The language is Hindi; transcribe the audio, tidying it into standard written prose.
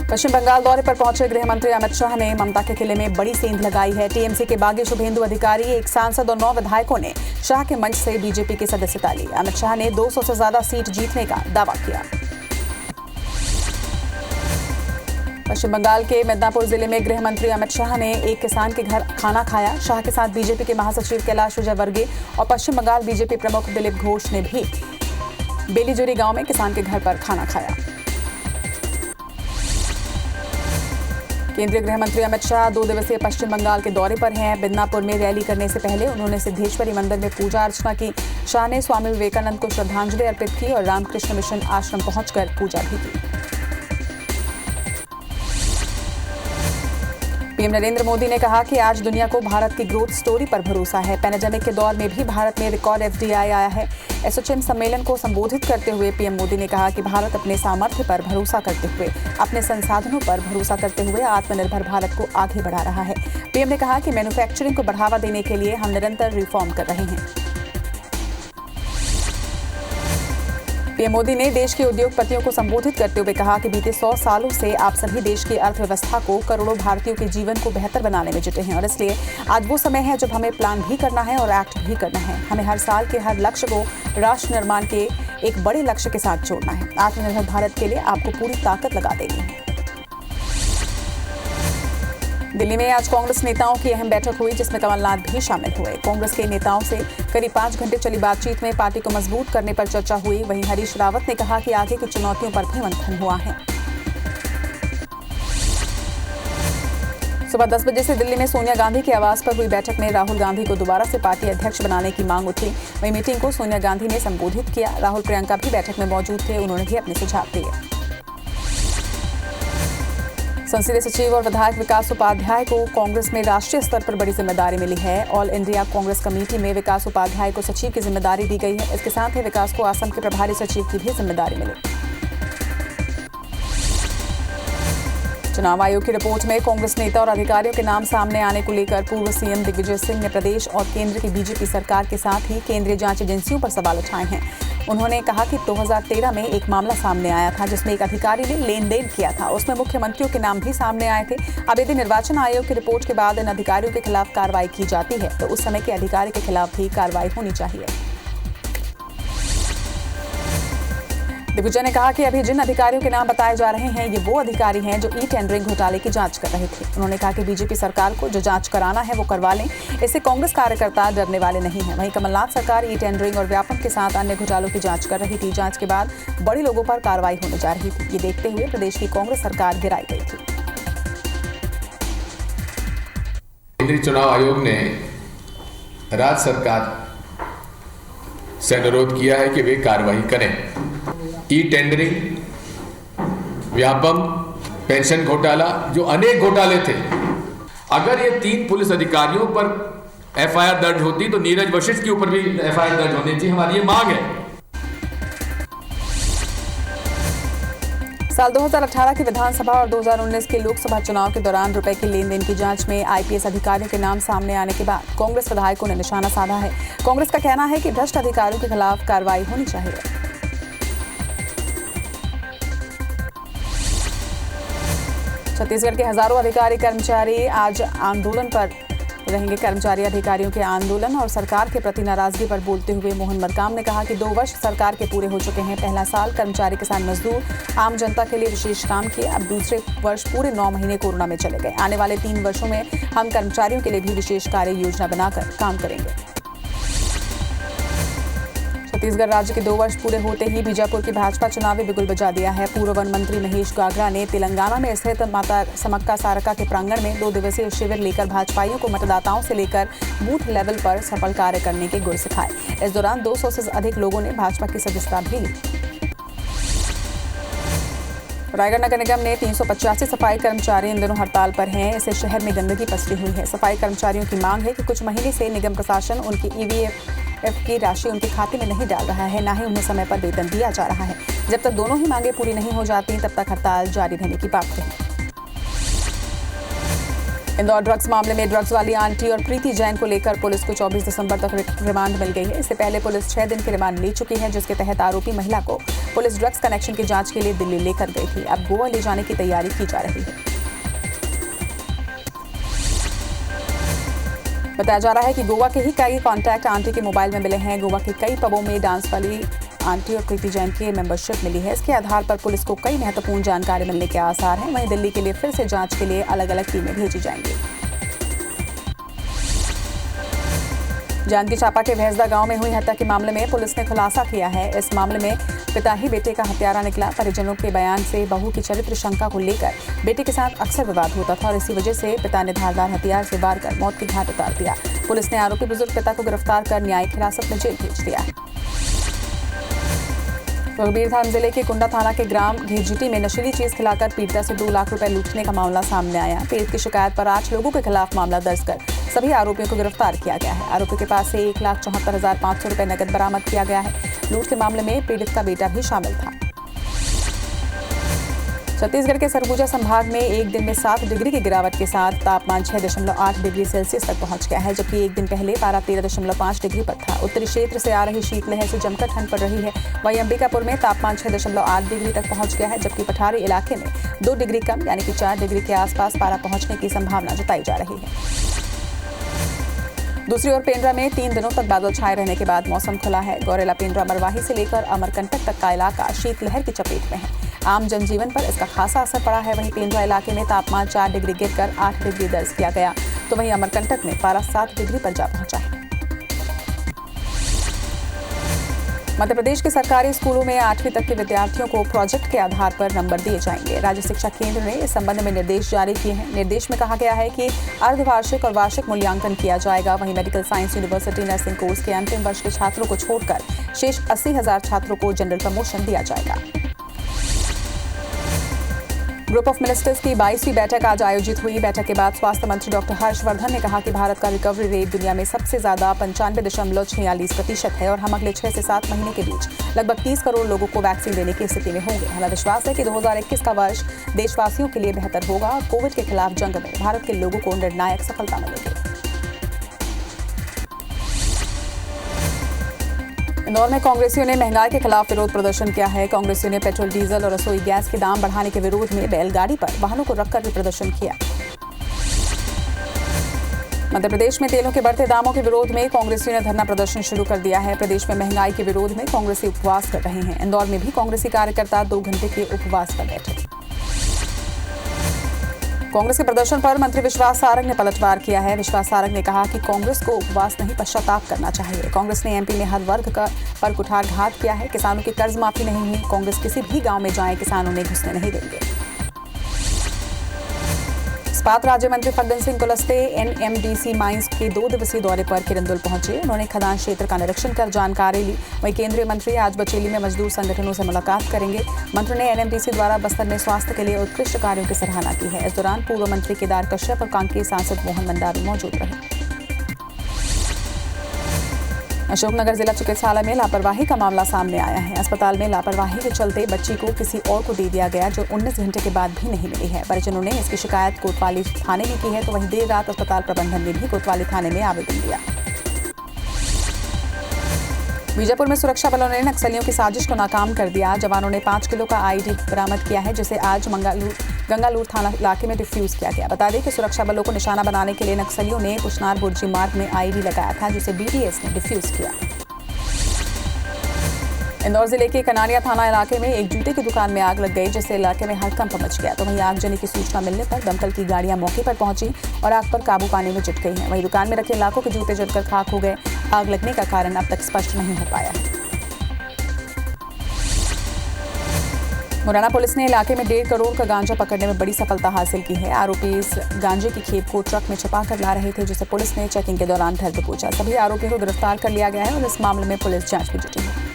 पश्चिम बंगाल दौरे पर पहुंचे गृह मंत्री अमित शाह ने ममता के किले में बड़ी सेंध लगाई है। टीएमसी के बागी शुभेंदु अधिकारी, एक सांसद और 9 विधायकों ने शाह के मंच से बीजेपी की सदस्यता ली। अमित शाह ने 200 से ज्यादा सीट जीतने का दावा किया। पश्चिम बंगाल के मिदनापुर जिले में गृह मंत्री अमित शाह ने एक किसान के घर खाना खाया। शाह के साथ बीजेपी के महासचिव कैलाश विजयवर्गीय और पश्चिम बंगाल बीजेपी प्रमुख दिलीप घोष ने भी बेलीजोरी गांव में किसान के घर पर खाना खाया। केंद्रीय गृह मंत्री अमित शाह 2 दिवसीय पश्चिम बंगाल के दौरे पर हैं। मिदनापुर में रैली करने से पहले उन्होंने सिद्धेश्वरी मंदिर में पूजा अर्चना की। शाह ने स्वामी विवेकानंद को श्रद्धांजलि अर्पित की और रामकृष्ण मिशन आश्रम पहुंचकर पूजा भी की। पीएम नरेंद्र मोदी ने कहा कि आज दुनिया को भारत की ग्रोथ स्टोरी पर भरोसा है। पैंडेमिक के दौर में भी भारत में रिकॉर्ड एफडीआई आया है। एसोचैम सम्मेलन को संबोधित करते हुए पीएम मोदी ने कहा कि भारत अपने सामर्थ्य पर भरोसा करते हुए, अपने संसाधनों पर भरोसा करते हुए आत्मनिर्भर भारत को आगे बढ़ा रहा है। पीएम ने कहा कि मैन्युफैक्चरिंग को बढ़ावा देने के लिए हम निरंतर रिफॉर्म कर रहे हैं। पीएम मोदी ने देश के उद्योगपतियों को संबोधित करते हुए कहा कि बीते 100 सालों से आप सभी देश की अर्थव्यवस्था को, करोड़ों भारतीयों के जीवन को बेहतर बनाने में जुटे हैं और इसलिए आज वो समय है जब हमें प्लान भी करना है और एक्ट भी करना है। हमें हर साल के हर लक्ष्य को राष्ट्र निर्माण के एक बड़े लक्ष्य के साथ जोड़ना है। आत्मनिर्भर भारत के लिए आपको पूरी ताकत लगा देनी है। दिल्ली में आज कांग्रेस नेताओं की अहम बैठक हुई, जिसमें कमलनाथ भी शामिल हुए। कांग्रेस के नेताओं से करीब 5 घंटे चली बातचीत में पार्टी को मजबूत करने पर चर्चा हुई। वहीं हरीश रावत ने कहा कि आगे की चुनौतियों पर भी मंथन हुआ है। सुबह 10 बजे से दिल्ली में सोनिया गांधी के आवास पर हुई बैठक में राहुल गांधी को दोबारा से पार्टी अध्यक्ष बनाने की मांग उठी। वहीं मीटिंग को सोनिया गांधी ने संबोधित किया। राहुल प्रियंका भी बैठक में मौजूद थे। उन्होंने भी अपने सुझाव दिए। संसदीय सचिव और विधायक विकास उपाध्याय को कांग्रेस में राष्ट्रीय स्तर पर बड़ी जिम्मेदारी मिली है। ऑल इंडिया कांग्रेस कमेटी में विकास उपाध्याय को सचिव की जिम्मेदारी दी गई है। इसके साथ ही विकास को असम के प्रभारी सचिव की भी जिम्मेदारी मिली। चुनाव आयोग की रिपोर्ट में कांग्रेस नेता और अधिकारियों के नाम सामने आने को लेकर पूर्व सीएम दिग्विजय सिंह ने प्रदेश और केंद्र की बीजेपी सरकार के साथ ही केंद्रीय जांच एजेंसियों पर सवाल उठाए हैं। उन्होंने कहा कि 2013 में एक मामला सामने आया था जिसमें एक अधिकारी ने लेन देन किया था। उसमें मुख्यमंत्रियों के नाम भी सामने आए थे। अब यदि निर्वाचन आयोग की रिपोर्ट के बाद इन अधिकारियों के खिलाफ कार्रवाई की जाती है तो उस समय के अधिकारी के खिलाफ भी कार्रवाई होनी चाहिए। दिग्विजय ने कहा कि अभी जिन अधिकारियों के नाम बताए जा रहे हैं ये वो अधिकारी हैं जो टेंडरिंग घोटाले की जांच कर रहे थे। उन्होंने कहा कि बीजेपी सरकार को जो जांच कराना है वो करवा लें। इससे कांग्रेस कार्यकर्ता डरने वाले नहीं हैं। वहीं कमलनाथ सरकार टेंडरिंग और व्यापम के साथ अन्य घोटालों की जांच कर रही थी। जांच के बाद बड़े लोगों पर कार्रवाई होने जा रही थी। ये देखते हुए प्रदेश की कांग्रेस सरकार गिराई गई थी। केंद्रीय चुनाव आयोग ने राज्य सरकार से अनुरोध किया है कि वे कार्रवाई करें। टेंडरिंग, व्यापम, पेंशन घोटाला, जो अनेक घोटाले थे, अगर ये 3 पुलिस अधिकारियों पर एफआईआर दर्ज होती तो नीरज वशिष्ठ के ऊपर भी एफआईआर दर्ज होनी चाहिए। हमारी ये मांग है। साल 2018 की विधानसभा और 2019 के लोकसभा चुनाव के दौरान रुपए की लेन देन की जांच में आईपीएस अधिकारियों के नाम सामने आने के बाद कांग्रेस विधायकों ने निशाना साधा है। कांग्रेस का कहना है कि भ्रष्ट अधिकारियों के खिलाफ कार्रवाई होनी चाहिए। छत्तीसगढ़ के हजारों अधिकारी कर्मचारी आज आंदोलन पर रहेंगे। कर्मचारी अधिकारियों के आंदोलन और सरकार के प्रति नाराजगी पर बोलते हुए मोहन मरकाम ने कहा कि 2 वर्ष सरकार के पूरे हो चुके हैं। पहला साल कर्मचारी, किसान, मजदूर, आम जनता के लिए विशेष काम किए। अब दूसरे वर्ष पूरे 9 महीने कोरोना में चले गए। आने वाले 3 वर्षों में हम कर्मचारियों के लिए भी विशेष कार्य योजना बनाकर काम करेंगे। छत्तीसगढ़ राज्य के 2 वर्ष पूरे होते ही बीजापुर की भाजपा चुनावी बिगुल बजा दिया है। पूर्व वन मंत्री महेश गागरा ने तेलंगाना में स्थित माता समक्का सारका के प्रांगण में 2 दिवसीय शिविर लेकर भाजपाइयों को मतदाताओं से लेकर बूथ लेवल पर सफल कार्य करने के गुर सिखाए। इस दौरान 200 से अधिक लोगों ने भाजपा की सदस्यता भी ली। रायगढ़ नगर निगम ने 385 सफाई कर्मचारी इन दिनों हड़ताल पर हैं। इससे शहर में गंदगी पसरी हुई है। सफाई कर्मचारियों की मांग है कि कुछ महीने से निगम प्रशासन उनकी ईवीएफ की राशि उनके खाते में नहीं डाल रहा है, न ही उन्हें समय पर वेतन दिया जा रहा है। जब तक दोनों ही मांगे पूरी नहीं हो जाती तब तक हड़ताल जारी रहने की बात रही। इंदौर ड्रग्स मामले में ड्रग्स वाली आंटी और प्रीति जैन को लेकर पुलिस को 24 दिसंबर तक रिमांड मिल गई है। इससे पहले पुलिस 6 दिन की रिमांड ले चुकी है, जिसके तहत आरोपी महिला को पुलिस ड्रग्स कनेक्शन की जांच के लिए दिल्ली लेकर गई थी। अब गोवा ले जाने की तैयारी की जा रही है। बताया जा रहा है कि गोवा के ही कई कॉन्टैक्ट आंटी के मोबाइल में मिले हैं। गोवा के कई पबों में डांस वाली आंटी और प्रीति जैन की मेंबरशिप मिली है। इसके आधार पर पुलिस को कई महत्वपूर्ण जानकारी मिलने के आसार हैं। वहीं दिल्ली के लिए फिर से जांच के लिए अलग अलग टीमें भेजी जाएंगी। जांजगीर चांपा के भैंसदा गांव में हुई हत्या के मामले में पुलिस ने खुलासा किया है। इस मामले में पिता ही बेटे का हत्यारा निकला। परिजनों के बयान से बहू की चरित्र शंका को लेकर बेटे के साथ अक्सर विवाद होता था और इसी वजह से पिता ने धारदार हथियार से वार कर मौत की घाट उतार दिया। पुलिस ने आरोपी बुजुर्ग पिता को गिरफ्तार कर न्यायिक हिरासत में जेल भेज दिया है। कबीरधाम जिले के कुंडा थाना के ग्राम घेरजीटी में नशीली चीज खिलाकर पीड़िता से 2 लाख रुपए लूटने का मामला सामने आया। पीड़ित की शिकायत पर 8 लोगों के खिलाफ मामला दर्ज कर सभी आरोपियों को गिरफ्तार किया गया है। आरोपी के पास से 1,74,500 रुपए नकद बरामद किया गया है। लूट के मामले में पीड़ित का बेटा भी शामिल था। छत्तीसगढ़ के सरगुजा संभाग में एक दिन में 7 डिग्री की गिरावट के साथ तापमान 6.8 डिग्री सेल्सियस तक पहुंच गया है, जबकि एक दिन पहले पारा 13.5 डिग्री पर था। उत्तरी क्षेत्र से आ रही शीतलहर से जमकर ठंड पड़ रही है। वहीं अंबिकापुर में तापमान 6.8 डिग्री तक पहुंच गया है, जबकि पठारी इलाके में 2 डिग्री कम यानी कि 4 डिग्री के आसपास पारा पहुंचने की संभावना जताई जा रही है। दूसरी ओर पेंड्रा में 3 दिनों तक बादल छाए रहने के बाद मौसम खुला है। गौरेला पेंड्रा मरवाही से लेकर अमरकंटक तक का इलाका शीतलहर की चपेट में है। आम जनजीवन पर इसका खासा असर पड़ा है। वहीं पेंड्रा इलाके में तापमान 4 डिग्री गिरकर 8 डिग्री दर्ज किया गया, तो वहीं अमरकंटक में पारा 7 डिग्री पर जा पहुंचा है। मध्य प्रदेश के सरकारी स्कूलों में 8वीं तक के विद्यार्थियों को प्रोजेक्ट के आधार पर नंबर दिए जाएंगे। राज्य शिक्षा केंद्र ने इस संबंध में निर्देश जारी किए हैं। निर्देश में कहा गया है कि अर्धवार्षिक और वार्षिक मूल्यांकन किया जाएगा। वहीं medical science university nursing course के अंतिम वर्ष के छात्रों को छोड़कर शेष 80,000 छात्रों को जनरल प्रमोशन दिया जाएगा। ग्रुप ऑफ मिनिस्टर्स की 22वीं बैठक आज आयोजित हुई। बैठक के बाद स्वास्थ्य मंत्री डॉक्टर हर्षवर्धन ने कहा कि भारत का रिकवरी रेट दुनिया में सबसे ज्यादा 95.46% है और हम अगले 6 से 7 महीने के बीच लगभग 30 करोड़ लोगों को वैक्सीन देने की स्थिति में होंगे। हमें विश्वास है कि 2021 का वर्ष देशवासियों के लिए बेहतर होगा और कोविड के खिलाफ जंग में भारत के लोगों को निर्णायक सफलता मिलेगी। इंदौर में कांग्रेसियों ने महंगाई के खिलाफ विरोध प्रदर्शन किया है। कांग्रेसियों ने पेट्रोल, डीजल और रसोई गैस के दाम बढ़ाने के विरोध में बैलगाड़ी पर वाहनों को रखकर भी प्रदर्शन किया। मध्य प्रदेश में तेलों के बढ़ते दामों के विरोध में कांग्रेसियों ने धरना प्रदर्शन शुरू कर दिया है। प्रदेश में महंगाई के विरोध में कांग्रेसी उपवास कर रहे हैं। इंदौर में भी कांग्रेसी कार्यकर्ता 2 घंटे के उपवास पर बैठे। कांग्रेस के प्रदर्शन पर मंत्री विश्वास सारंग ने पलटवार किया है। विश्वास सारंग ने कहा कि कांग्रेस को उपवास नहीं पश्चाताप करना चाहिए। कांग्रेस ने एमपी में हर वर्ग पर कुठारघात किया है। किसानों की कर्ज माफी नहीं हुई। कांग्रेस किसी भी गांव में जाए किसानों ने घुसने नहीं देंगे। इस्पात राज्य मंत्री फग्गन सिंह कुलस्ते एनएमडीसी माइंस के 2 दिवसीय दौरे पर किरंदुल पहुंचे। उन्होंने खदान क्षेत्र का निरीक्षण कर जानकारी ली। वहीं केंद्रीय मंत्री आज बचेली में मजदूर संगठनों से मुलाकात करेंगे। मंत्री ने एनएमडीसी द्वारा बस्तर में स्वास्थ्य के लिए उत्कृष्ट कार्यों की सराहना की है। इस दौरान पूर्व मंत्री केदार कश्यप और कांकेर सांसद मोहन मंडावी मौजूद रहे। अशोकनगर जिला चिकित्सालय में लापरवाही का मामला सामने आया है। अस्पताल में लापरवाही के चलते बच्ची को किसी और को दे दिया गया, जो 19 घंटे के बाद भी नहीं मिली है। परिजनों ने इसकी शिकायत कोतवाली थाने में की है, तो वहीं देर रात अस्पताल प्रबंधन ने भी कोतवाली थाने में आवेदन दिया। बीजापुर में सुरक्षा बलों ने नक्सलियों की साजिश को नाकाम कर दिया। जवानों ने 5 किलो का आईडी बरामद किया है, जिसे आज गंगालूर थाना इलाके में डिफ्यूज किया गया। बता दें कि सुरक्षा बलों को निशाना बनाने के लिए नक्सलियों ने पुशनार बुर्जी मार्ग में आईडी लगाया था, जिसे बीडीएस ने डिफ्यूज किया। इंदौर जिले के कनानिया थाना इलाके में एक जूते की दुकान में आग लग गई, जिससे इलाके में हड़कंप मच गया। तो वहीं आगजनी की सूचना मिलने पर दमकल की गाड़ियां मौके पर पहुंची और आग पर काबू पाने में जुट गई हैं। वहीं दुकान में रखे लाखों के जूते जलकर खाक हो गए। आग लगने का कारण अब तक स्पष्ट नहीं हो पाया है। मुरैना पुलिस ने इलाके में 1.5 करोड़ का गांजा पकड़ने में बड़ी सफलता हासिल की है। आरोपी इस गांजे की खेप को ट्रक में छिपा कर ला रहे थे, जिसे पुलिस ने चेकिंग के दौरान धर दबोचा। सभी आरोपियों को गिरफ्तार कर लिया गया है और इस मामले में पुलिस जांच में जुटी है।